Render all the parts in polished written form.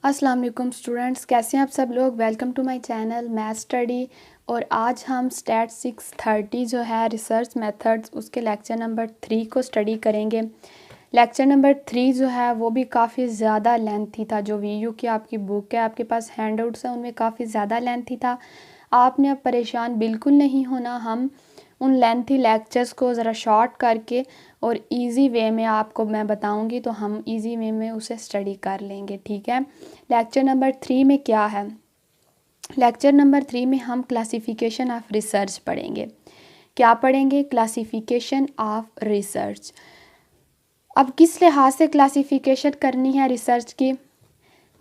अस्सलाम वालेकुम स्टूडेंट्स, कैसे हैं आप सब लोग। Welcome to my channel math study. और आज हम स्टैट 630 जो है रिसर्च मेथड्स उसके लेक्चर नंबर 3 को स्टडी करेंगे। लेक्चर नंबर 3 जो है वो भी काफ़ी ज़्यादा लेंथी था। जो वीयू की आपकी बुक है, आपके पास हैंडआउट्स हैं, उनमें काफ़ी ज़्यादा लेंथी था। आपने अब परेशान बिल्कुल नहीं होना। हम उन लेंथी लेक्चर्स को ज़रा शॉर्ट करके और इजी वे में आपको मैं बताऊंगी, तो हम इजी वे में उसे स्टडी कर लेंगे, ठीक है। लेक्चर नंबर 3 में क्या है? लेक्चर नंबर 3 में हम क्लासिफिकेशन ऑफ रिसर्च पढ़ेंगे। क्या पढ़ेंगे? Classification of research. अब किस लिहाज से क्लासिफिकेशन करनी है रिसर्च की,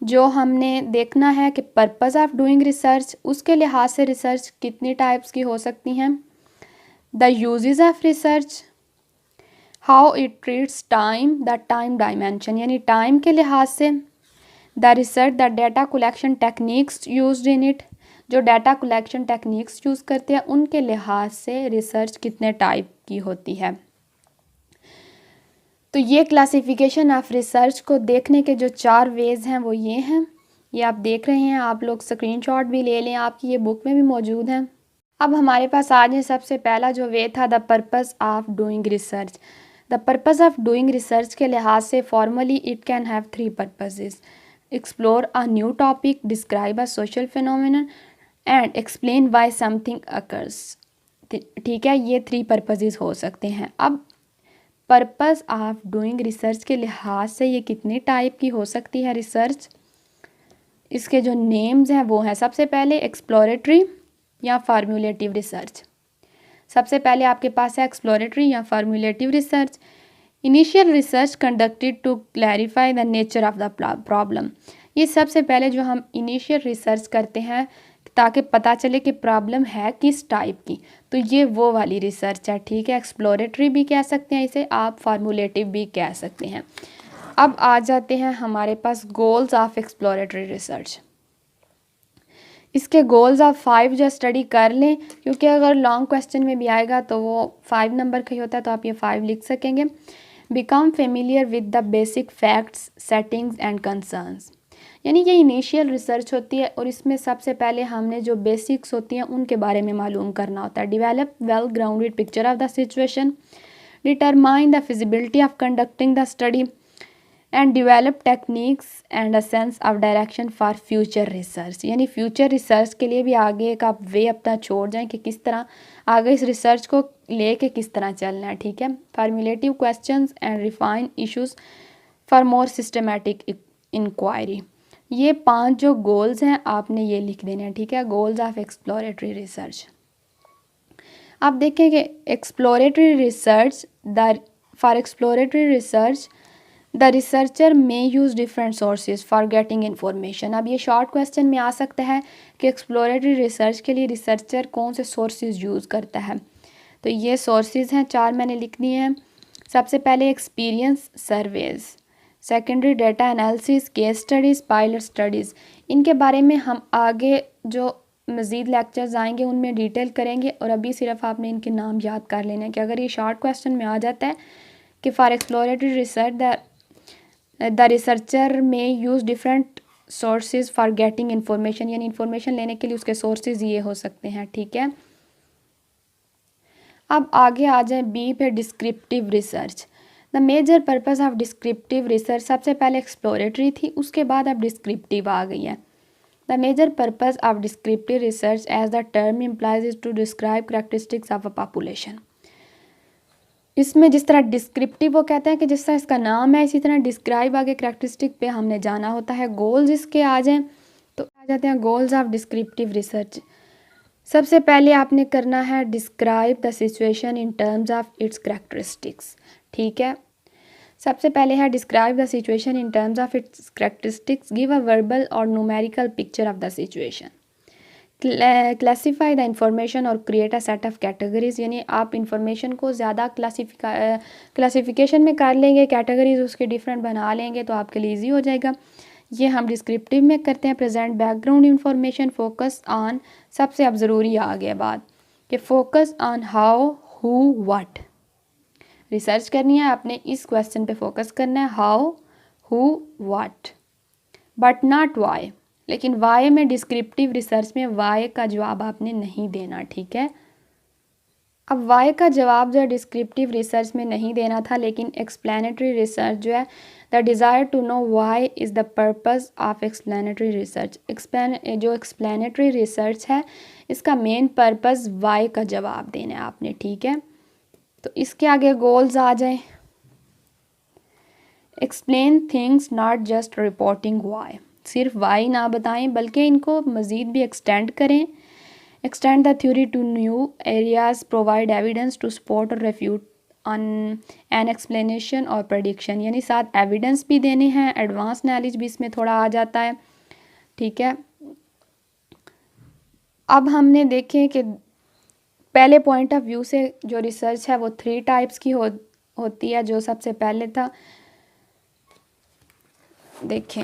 जो हमने देखना है कि पर्पस ऑफ डूइंग रिसर्च, उसके लिहाज से रिसर्च कितनी टाइप्स की हो सकती हैं। The uses of research, how it treats time, the time dimension यानी टाइम के लिहाज से। The research, the data collection techniques used in it, जो डाटा कलेक्शन टेक्निक्स यूज़ करते हैं उनके लिहाज से रिसर्च कितने टाइप की होती है। तो ये क्लासिफिकेशन ऑफ रिसर्च को देखने के जो 4 वेज हैं वो ये हैं। ये आप देख रहे हैं, आप लोग स्क्रीनशॉट भी ले लें, आपकी ये बुक में भी मौजूद हैं। अब हमारे पास आज है सबसे पहला जो वे था, the purpose of doing research. The purpose of doing research के लिहाज से formally it can have 3 purposes: explore a new topic, describe a social phenomenon and explain why something occurs. ठीक है, ये 3 पर्पसेस हो सकते हैं। अब पर्पस ऑफ डूइंग रिसर्च के लिहाज से ये कितनी टाइप की हो सकती है रिसर्च, इसके जो नेम्स हैं वो हैं, सबसे पहले एक्सप्लोरेटरी या फार्मूलेटिव रिसर्च। सबसे पहले आपके पास है एक्सप्लोरेटरी या formulative research. Initial research conducted to clarify the nature of the problem. ये सबसे पहले जो हम इनिशियल रिसर्च करते हैं ताकि पता चले कि प्रॉब्लम है किस टाइप की, तो ये वो वाली रिसर्च है, ठीक है। एक्सप्लोरेटरी भी कह सकते हैं इसे आप, फार्मूलेटिव भी कह सकते हैं। अब आ जाते हैं हमारे पास गोल्स ऑफ एक्सप्लोरेटरी रिसर्च। इसके गोल्स आप 5 जो स्टडी कर लें, क्योंकि अगर लॉन्ग क्वेश्चन में भी आएगा तो वो 5 नंबर का ही होता है, तो आप ये 5 लिख सकेंगे। Become familiar with the basic facts, settings and concerns, यानी ये इनिशियल रिसर्च होती है और इसमें सबसे पहले हमने जो बेसिक्स होती हैं उनके बारे में मालूम करना होता है। Develop well grounded picture of the situation, determine the feasibility of conducting the study and develop techniques and a sense of direction for future research, यानी फ्यूचर रिसर्च के लिए भी आगे एक आप वे अपना छोड़ जाएं कि किस तरह आगे इस रिसर्च को लेके किस तरह चलना है, ठीक है। Formulative questions and refine issues for more systematic inquiry. ये 5 जो गोल्स हैं आपने ये लिख देने हैं, ठीक है, गोल्स ऑफ एक्सप्लोरेटरी रिसर्च। आप देखें कि exploratory research, the for exploratory research the researcher may use different sources for getting information. अब ये शॉर्ट क्वेश्चन में आ सकता है कि एक्सप्लोरेटरी रिसर्च के लिए रिसर्चर कौन से सोर्सेज यूज़ करता है। तो ये सोर्सेज हैं 4, मैंने लिख दिए हैं। सबसे पहले experience surveys, secondary data analysis, case studies, pilot studies. इनके बारे में हम आगे जो मज़ीद लेक्चर्स आएंगे उनमें डिटेल करेंगे, और अभी सिर्फ आपने इनके नाम याद कर लेना है कि अगर ये शॉर्ट क्वेश्चन में आ जाता है कि for exploratory research the researcher में use different sources for getting information, यानी इन्फॉर्मेशन लेने के लिए उसके सोर्सेज ये हो सकते हैं, ठीक है। अब आगे आ जाए बी पे, descriptive research. The major purpose of descriptive research, सबसे पहले एक्सप्लोरेटरी थी, उसके बाद अब डिस्क्रिप्टिव आ गई है। The major purpose of descriptive research as the term implies is to describe characteristics of a population. इसमें जिस तरह डिस्क्रिप्टिव वो कहते हैं कि जिस तरह इसका नाम है, इसी तरह डिस्क्राइब आगे करैक्टरिस्टिक पे हमने जाना होता है। गोल्स इसके आ जाएं तो आ जाते हैं गोल्स ऑफ डिस्क्रिप्टिव रिसर्च। सबसे पहले आपने करना है describe the situation in terms of its characteristics, ठीक है। सबसे पहले है describe the situation in terms of its characteristics, give a verbal और numerical picture of the situation, classify the information और create a set of categories, यानी आप information को ज़्यादा क्लासिफिकेशन में कर लेंगे, कैटेगरीज उसके डिफरेंट बना लेंगे तो आपके लिए ईजी हो जाएगा। ये हम डिस्क्रिप्टिव में करते हैं। Present background information, focus on, सबसे अब ज़रूरी आ गया बात कि focus on how, who, what. Research करनी है आपने, इस क्वेश्चन पे फोकस करना है, how, who, what. But not why. लेकिन वाई में डिस्क्रिप्टिव रिसर्च में वाई का जवाब आपने नहीं देना, ठीक है। अब वाई का जवाब जो है डिस्क्रिप्टिव रिसर्च में नहीं देना था, लेकिन एक्सप्लेनेटरी रिसर्च जो है, the desire to know why is the purpose of explanatory research. जो एक्सप्लेनेटरी रिसर्च है इसका मेन पर्पस वाई का जवाब देना है आपने, ठीक है। तो इसके आगे गोल्स आ जाए। Explain things not just reporting why, सिर्फ वाई ना बताएं बल्कि इनको मज़ीद भी एक्सटेंड करें। Extend the theory to new areas, provide evidence to support और रेफ्यूट ऑन एन एक्सप्लेनेशन और प्रडिक्शन, यानी साथ एविडेंस भी देने हैं, एडवांस नॉलेज भी इसमें थोड़ा आ जाता है, ठीक है। अब हमने देखें कि पहले पॉइंट ऑफ व्यू से जो रिसर्च है वो 3 टाइप्स की होती है। जो सबसे पहले था, देखें,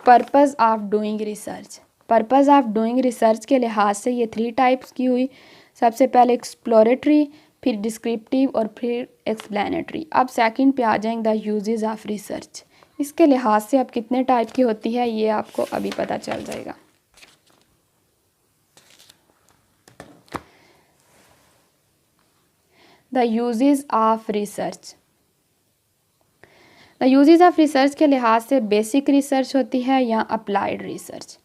purpose of doing research. Purpose of doing research के लिहाज से ये 3 टाइप्स की हुई। सबसे पहले एक्सप्लोरेटरी, फिर डिस्क्रिप्टिव और फिर एक्सप्लेनेटरी। अब सेकंड पे आ जाएंगे द यूजेस ऑफ रिसर्च। इसके लिहाज से अब कितने टाइप की होती है ये आपको अभी पता चल जाएगा। The uses of research. The uses of research के लिहाज से बेसिक रिसर्च होती है या अप्लाइड रिसर्च,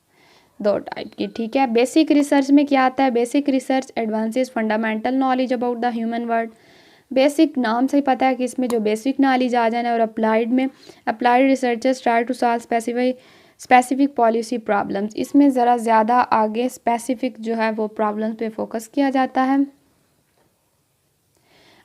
2 टाइप की, ठीक है। बेसिक रिसर्च में क्या आता है? Basic research advances fundamental knowledge about the human world. Basic नाम से ही पता है कि इसमें जो बेसिक नॉलेज आ जाना है। और अप्लाइड में, applied researchers try to solve specific policy problems. इसमें ज़रा ज़्यादा आगे स्पेसिफिक जो है वो प्रॉब्लम्स पे फोकस किया जाता है।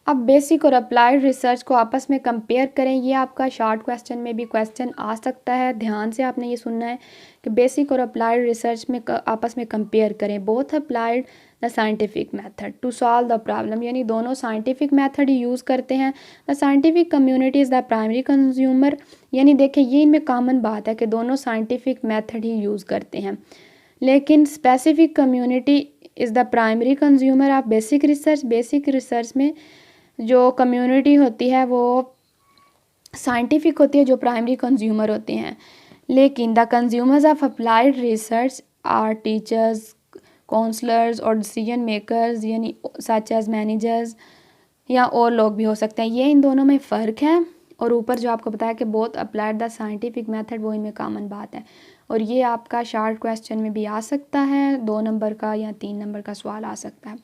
अब बेसिक और अप्लाइड रिसर्च को आपस में कंपेयर करें। ये आपका शॉर्ट क्वेश्चन में भी क्वेश्चन आ सकता है, ध्यान से आपने ये सुनना है कि बेसिक और अप्लाइड रिसर्च में आपस में कंपेयर करें। Both applied the scientific method to solve the problem, यानी दोनों साइंटिफिक मेथड ही यूज़ करते हैं। The scientific community is the primary consumer, यानी देखें ये इनमें कॉमन बात है कि दोनों साइंटिफिक मेथड ही यूज़ करते हैं। लेकिन specific community is the primary consumer of basic research. Basic research में जो कम्युनिटी होती है वो साइंटिफिक होती है, जो प्राइमरी कंज्यूमर होते हैं। लेकिन the consumers of applied research are teachers, counsellors और डिसीजन मेकर्स, यानी सच एज मैनेजर्स या और लोग भी हो सकते हैं। ये इन दोनों में फ़र्क है। और ऊपर जो आपको बताया कि बहुत अप्लाइड द साइंटिफिक मेथड, वो इनमें कॉमन बात है। और ये आपका शॉर्ट क्वेश्चन में भी आ सकता है, 2 नंबर का या 3 नंबर का सवाल आ सकता है।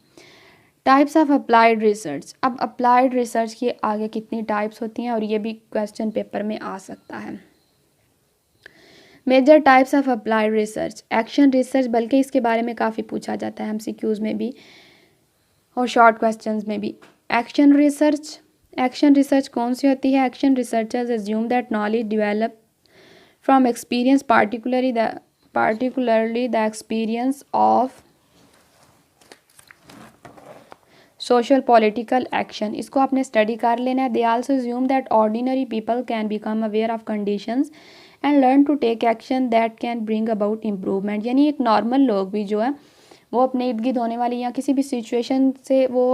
Types of applied research. अब अप्लाइड रिसर्च की आगे कितनी टाइप्स होती हैं और ये भी क्वेश्चन पेपर में आ सकता है। Major types of applied research. Action research, बल्कि इसके बारे में काफ़ी पूछा जाता है एमसीक्यूज़ में भी और शॉर्ट क्वेश्चंस में भी। Action research. एक्शन रिसर्च कौन सी होती है? Action researchers assume that knowledge develop from experience, particularly the experience of social political action. इसको आपने स्टडी कर लेना है। They also assume that ordinary people can become aware of conditions and learn to take action that can bring about improvement, यानी एक normal लोग भी जो है वो अपने इर्द गिर्द होने वाली या किसी भी सिचुएशन से वो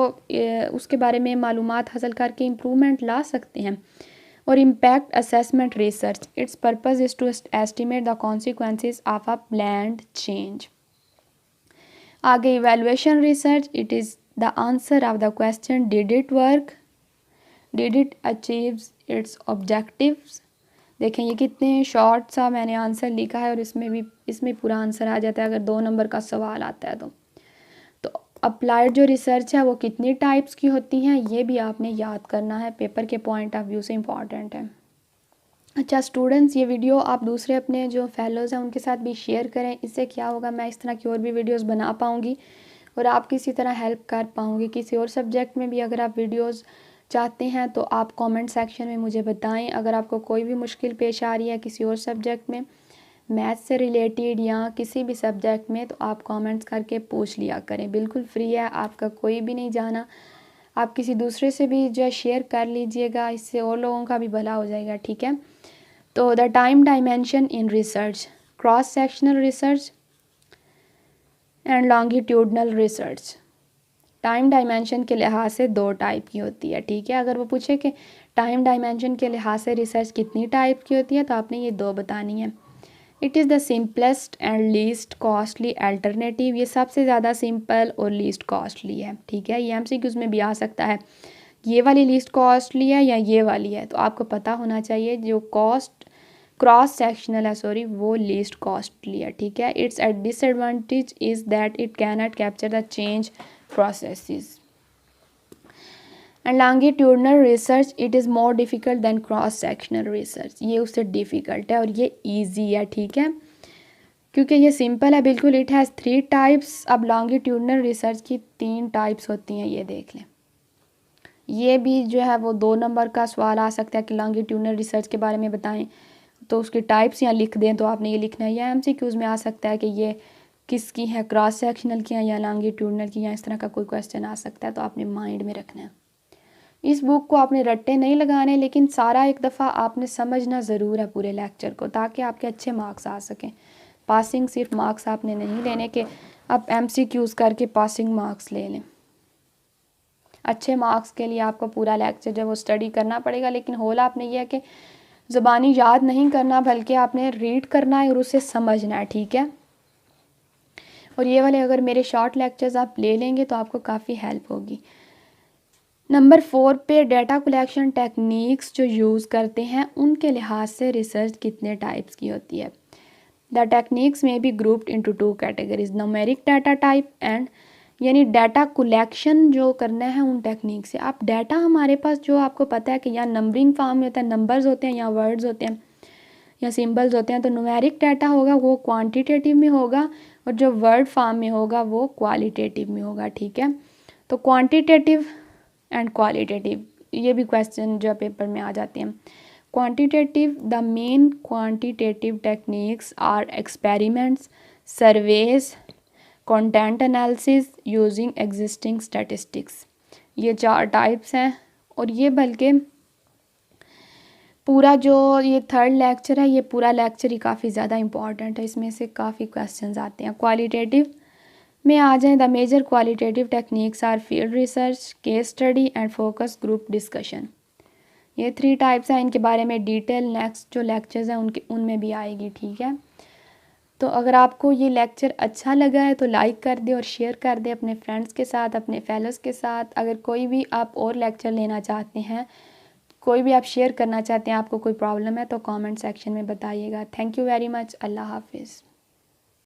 उसके बारे में मालूमात हासिल करके इम्प्रूवमेंट ला सकते हैं। और impact assessment research, its purpose is to estimate the consequences of a planned change. आगे evaluation research, it is the answer of the question did it work, did it achieve its objectives। देखें ये कितने short सा मैंने answer लिखा है और इसमें पूरा आंसर आ जाता है अगर 2 नंबर का सवाल आता है तो अप्लाइड जो रिसर्च है वो कितनी टाइप्स की होती हैं ये भी आपने याद करना है, पेपर के पॉइंट ऑफ व्यू से इम्पॉर्टेंट है। अच्छा स्टूडेंट्स, ये वीडियो आप दूसरे अपने जो फेलोज़ हैं उनके साथ भी शेयर करें। इससे क्या होगा, मैं इस तरह की और भी वीडियोज़ बना पाऊँगी और आप किसी तरह हेल्प कर पाऊँगी। किसी और सब्जेक्ट में भी अगर आप वीडियोस चाहते हैं तो आप कमेंट सेक्शन में मुझे बताएं। अगर आपको कोई भी मुश्किल पेश आ रही है किसी और सब्जेक्ट में, मैथ्स से रिलेटेड या किसी भी सब्जेक्ट में, तो आप कमेंट्स करके पूछ लिया करें। बिल्कुल फ्री है, आपका कोई भी नहीं जाना। आप किसी दूसरे से भी जो है शेयर कर लीजिएगा, इससे और लोगों का भी भला हो जाएगा, ठीक है। तो the time dimension in research, cross sectional research and longitudinal research. Time dimension के लिहाज से 2 टाइप की होती है, ठीक है। अगर वो पूछे कि टाइम डायमेंशन के लिहाज से रिसर्च कितनी टाइप की होती है तो आपने ये 2 बतानी है। It is the simplest and least costly alternative, ये सबसे ज़्यादा सिंपल और लीस्ट कॉस्टली है, ठीक है। ये एमसीक्यूज़ में भी आ सकता है, ये वाली लीस्ट कॉस्टली है या ये वाली है, तो आपको पता होना चाहिए जो कॉस्ट क्रॉस सेक्शनल है, सॉरी, वो लीस्ट कॉस्टली है, ठीक है। It's a disadvantage is that it can not capture the change processes and longitudinal research it is more difficult than cross sectional research, ये उससे डिफ़िकल्ट है और ये ईजी है, ठीक है, क्योंकि ये सिंपल है बिल्कुल। It has 3 types. अब लॉन्गिट्यूडनल रिसर्च की 3 टाइप्स होती हैं, ये देख लें। ये भी जो है वो 2 नंबर का सवाल आ सकता है कि लॉन्गिट्यूडनल रिसर्च के बारे में बताएं, तो उसकी टाइप्स यहाँ लिख दें, तो आपने ये लिखना है। या एमसीक्यूज़ में आ सकता है कि ये किसकी है, क्रॉस सेक्शनल की है या लॉन्गिट्यूडनल की, या इस तरह का कोई क्वेश्चन आ सकता है, तो आपने माइंड में रखना है। इस बुक को आपने रट्टे नहीं लगाने, लेकिन सारा एक दफ़ा आपने समझना ज़रूर है पूरे लेक्चर को, ताकि आपके अच्छे मार्क्स आ सकें। पासिंग सिर्फ मार्क्स आपने नहीं लेने के आप एमसीक्यूज़ करके पासिंग मार्क्स ले लें। अच्छे मार्क्स के लिए आपको पूरा लेक्चर जो वो स्टडी करना पड़ेगा, लेकिन होल आपने यह है कि ज़बानी याद नहीं करना, बल्कि आपने रीड करना है और उसे समझना है, ठीक है। और ये वाले अगर मेरे शॉर्ट लेक्चर्स आप ले लेंगे तो आपको काफ़ी हेल्प होगी। नंबर 4 पे डाटा कलेक्शन टेक्निक्स जो यूज़ करते हैं उनके लिहाज से रिसर्च कितने टाइप्स की होती है। द टेक्निक्स में be grouped into 2 categories, numeric data type and, यानी डाटा कलेक्शन जो करना है उन टेक्निक से। आप डाटा हमारे पास जो आपको पता है कि यहाँ नंबरिंग फॉर्म में होता है, नंबर्स होते हैं या वर्ड्स होते हैं या सिंबल्स होते हैं, तो न्यूमेरिक डाटा होगा वो क्वांटिटेटिव में होगा और जो वर्ड फॉर्म में होगा वो क्वालिटेटिव में होगा, ठीक है। तो क्वांटिटेटिव एंड क्वालिटेटिव, ये भी क्वेश्चन जो पेपर में आ जाते हैं। Quantitative, the main quantitative techniques are experiments, surveys, content analysis using existing statistics, ये 4 टाइप्स हैं। और ये बल्कि पूरा जो ये 3rd लेक्चर है, ये पूरा लेक्चर ही काफ़ी ज़्यादा इंपॉर्टेंट है, इसमें से काफ़ी क्वेश्चंस आते हैं। क्वालिटेटिव में आ जाएं, the major qualitative techniques are field research, case study and focus group discussion, ये 3 टाइप्स हैं। इनके बारे में डिटेल नेक्स्ट जो लेक्चर्स हैं उनमें भी आएगी, ठीक है। तो अगर आपको ये लेक्चर अच्छा लगा है तो लाइक कर दे और शेयर कर दे अपने फ्रेंड्स के साथ, अपने फेलोज़ के साथ। अगर कोई भी आप और लेक्चर लेना चाहते हैं, कोई भी आप शेयर करना चाहते हैं, आपको कोई प्रॉब्लम है तो कमेंट सेक्शन में बताइएगा। Thank you very much. अल्लाह हाफिज़।